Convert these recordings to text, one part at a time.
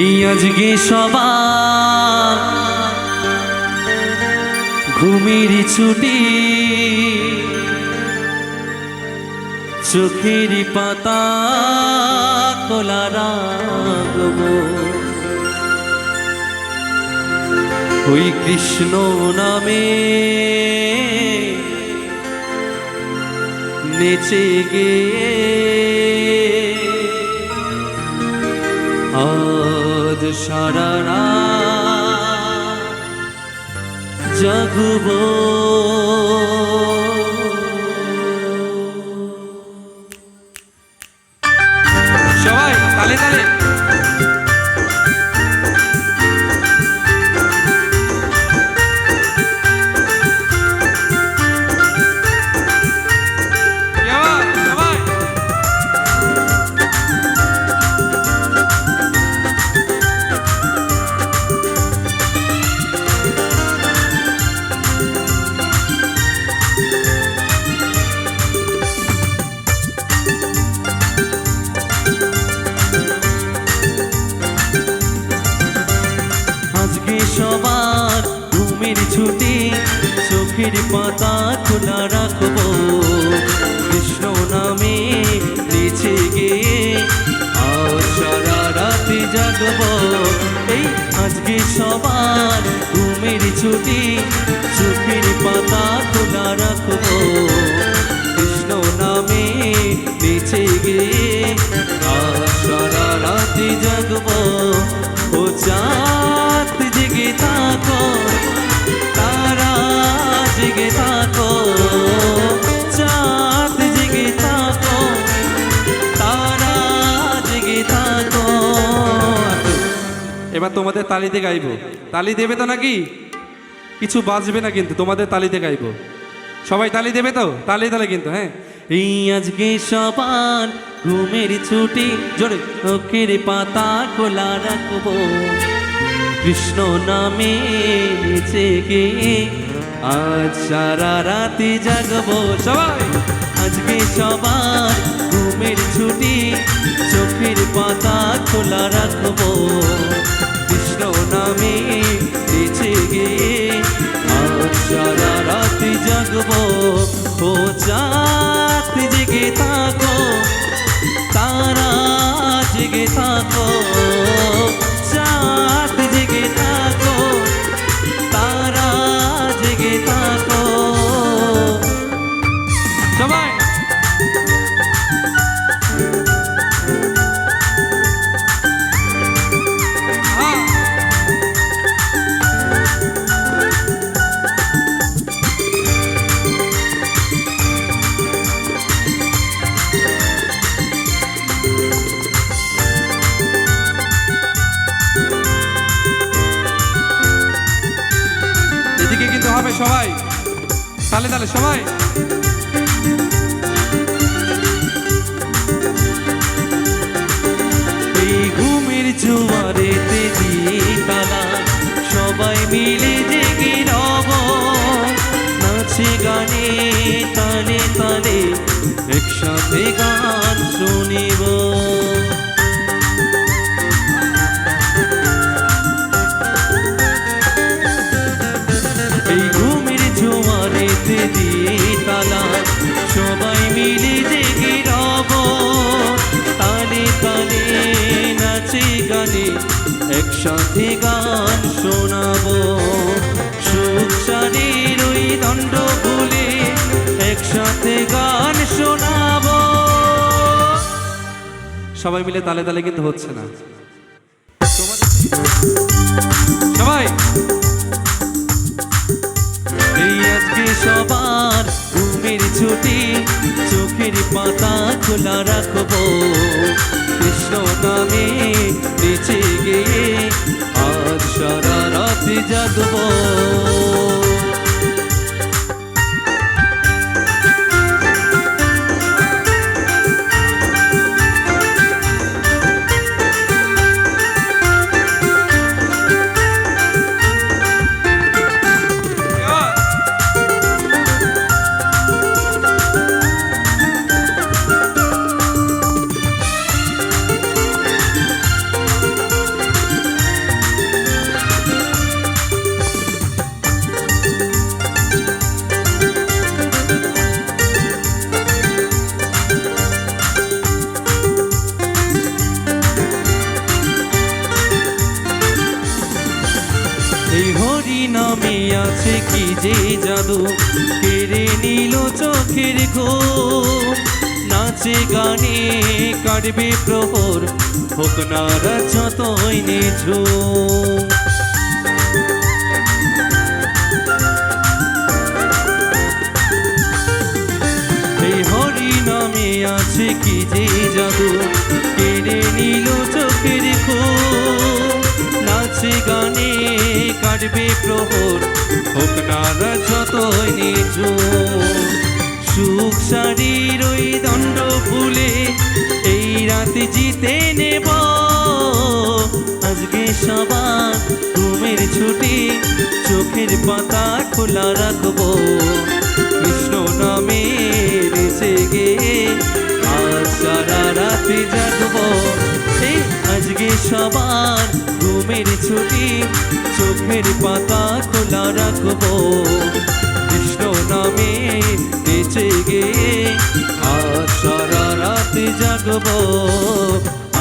এই আজকে সবার ঘুমের ছুটি, চোখের পাতা খোলা রাখব। ওই কৃষ্ণ নামে নেচে গিয়ে আজ সারা রাত জাগব। সবাই তালে তালে সবার ঘুমের ছুটি, চোখের পাতা খোলা রাখবো। কৃষ্ণ নামে নেচে গিয়ে আজ সারা রাতে জাগবো। এই আজকে সবার ঘুমের ছুটি, চোখের পাতা খোলা রাখবো। কৃষ্ণ নামে নেচে গিয়ে আজ সারা রাতে জাগবো। ও চাঁদ জেগে থাকো, তারা জেগে থাকো, চাঁদ জেগে থাকো, তারা জেগে থাকো। এবার তোমাদের তালিতে গাইবো। তালি দেবে তো নাকি? কিছু বাজবে না কিন্তু, তোমাদের তালিতে গাইবো। সবাই তালি দেবে তো? তালি তালে কিন্তু। হ্যাঁ, এই আজকে সবার ঘুমের ছুটি, জোরে চোখের পাতা খোলা রাখবো। কৃষ্ণ নামে নেচে গিয়ে আজ সারা রাতে জাগবো। সবাই আজকে সবার ঘুমের ছুটি, চোখের পাতা খোলা রাখবো। কৃষ্ণ নামে নেচে গিয়ে আজ সারা রাতে জাগবো। ও চাঁদ জেগে থাকো, তারা জেগে থাকো, চাঁদ জেগে থাকো, তারা জেগে থাকো। সবাই এদিকে কিন্তু হবে সবাই তালে তালে। সবাই এই ঘুমের জোয়ারেতে দিয়ে তালা, সবাই মিলে জেগে রব। নাচে গানে তালে তালে একসাথে গান শুনিব। তালা সবাই মিলে জেগে রব, তালে তালে নাচে গানে একসাথে গান শোনাবো। সুখ সারের ওই দণ্ড ভুলে একসাথে গান শোনাবো। সবাই মিলে তালে তালে কিন্তু হচ্ছে না। সবাই এই আজকে সবার ঘুমের ছুটি, চোখের পাতা খোলা রাখবো। কৃষ্ণ নামে নেচে গিয়ে আজ সারা রাতে জাগবো। হরি নামে আছে কি যে জাদু, কেড়ে নিল চোখের ঘুম। নাচে গানে কাটবে প্রহর, হোক না রাত যতই নিঝুম। এই হরি নামে আছে কি যে জাদু, কেড়ে নিল চোখের ঘুম। নাচে গানে কাটবে প্রহর, হোক না রাত যতই নিঝুম। সুখ শাড়ির ওই দণ্ড ভুলে এই রাতে জিতে নেব। আজকে সবার ঘুমের ছুটি, চোখের পাতা খোলা রাখবো। কৃষ্ণ নামে রেসে গে আজ সারা রাতে জাগবো। এই আজকে সবার ঘুমের ছুটি, চোখের পাতা খোলা রাখবো। কৃষ্ণ নামে বেঁচে গে আজ সারা রাতে জাগবো।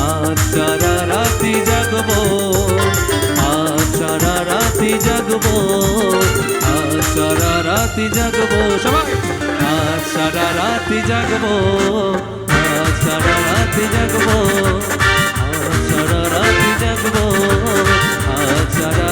আজ সারা রাতে জাগবো, আজ সারা রাতে জাগবো, আজ সারা রাতে জাগবো। সবাই আজ সারা রাতে জাগবো, আজ সারা রাতে জাগবো, আজ সারা রাতে জাগবো, আজ সারা